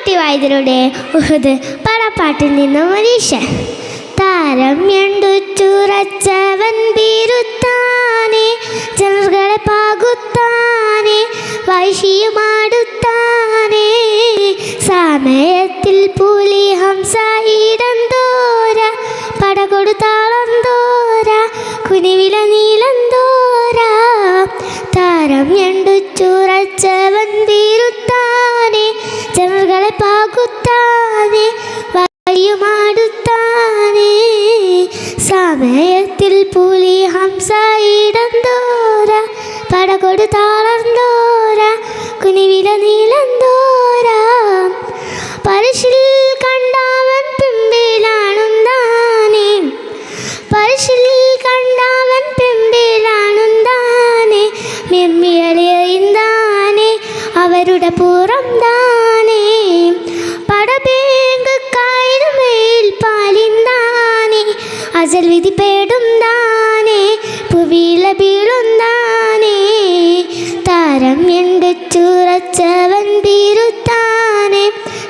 കുട്ടി വൈദ്യരുടെ ഉഹുദ് പടപ്പാട്ടിൽ നിന്നും ഒരീശ. താരം ഞണ്ടുച്ചുറച്ചവൻ ബീരുത്താനെ, ജനങ്ങളെ പാകുത്താനെ, വൈശിയുമാടുത്താനെ. സമയത്തിൽ പുലി ഹംസ ഇടന്തോര, പടകൊടുത്താളന്തോര, കുനിവില നീലന്തോര. താരം ഞണ്ടുച്ചുറച്ചവൻ ബീരുത്താനെ, ജനങ്ങളെ പാകുത്താനെ, വഴിയുമാടുത്താനെ. സമയത്തിൽ പുലി ഹംസ ഇടന്തോര, പടകൊടുത്താളന്തോര, കുനിവില നീലന്തോര. പരിശിൽ കണ്ടവൻ പിമ്പിലാണുന്താനെ, പരിശിൽ കണ്ടവൻ പിമ്പിലാണുന്താനെ. മെമ്മിയലിയുന്താനെ അവരുടെ പുറം താനെ, പടബേങ്ക് കായലുമേൽ പാലിന്താനെ. അജൽ വിധി പേടുന്താനെ, പുവില വീഴുന്താനെ. താരം ഞണ്ടുച്ചുറച്ചവൻ ബീരുത്താനെ,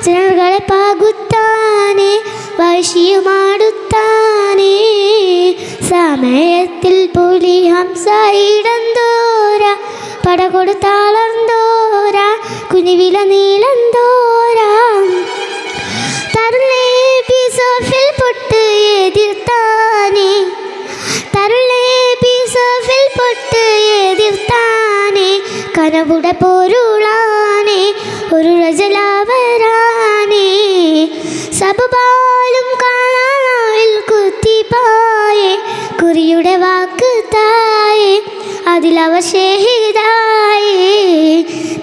ജനങ്ങളെ പാകുത്താനെ, വൈശിയുമാടുത്താനെ. സമയത്തിൽ പുലി ഹംസ ഇടന്തോര, പടകൊടുത്താളന്തോര, കുനിവില നീലന്തോര. തരുളേ ബിസോഫിൽ പൊട്ട് എതിർത്താനെ, തരുളേ ബിസോഫിൽ പൊട്ട് എതിർത്താനെ. കനവുടെ പൊരുളാനെ ഒരു രജലാവരാനെ, സബുപാലും കാണാനാവിൽ കുത്തിപ്പായെ. കുറിയുടെ വാക്ക് തായെ അതിലവർ ഷേഹിദായേ.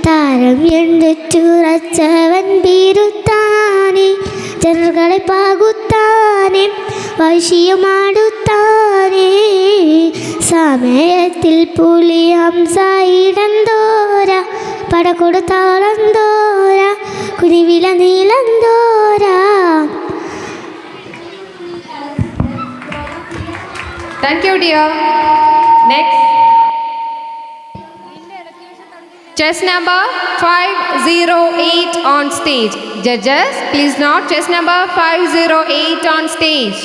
താരം ഞണ്ടുച്ചുറച്ചവൻ ബീരുത്താനെ, ജനങ്ങളെ പാകുത്താനെ, വൈശിയുമാടുത്താനെ. സമയത്തിൽ പുലി Hamza ഇടന്തോര, പടകൊടുത്താളന്തോര, കുനിവില നീലന്തോര. Thank you, dear. Next. Chess number 508 on stage. Judges, please note chess number 508 on stage.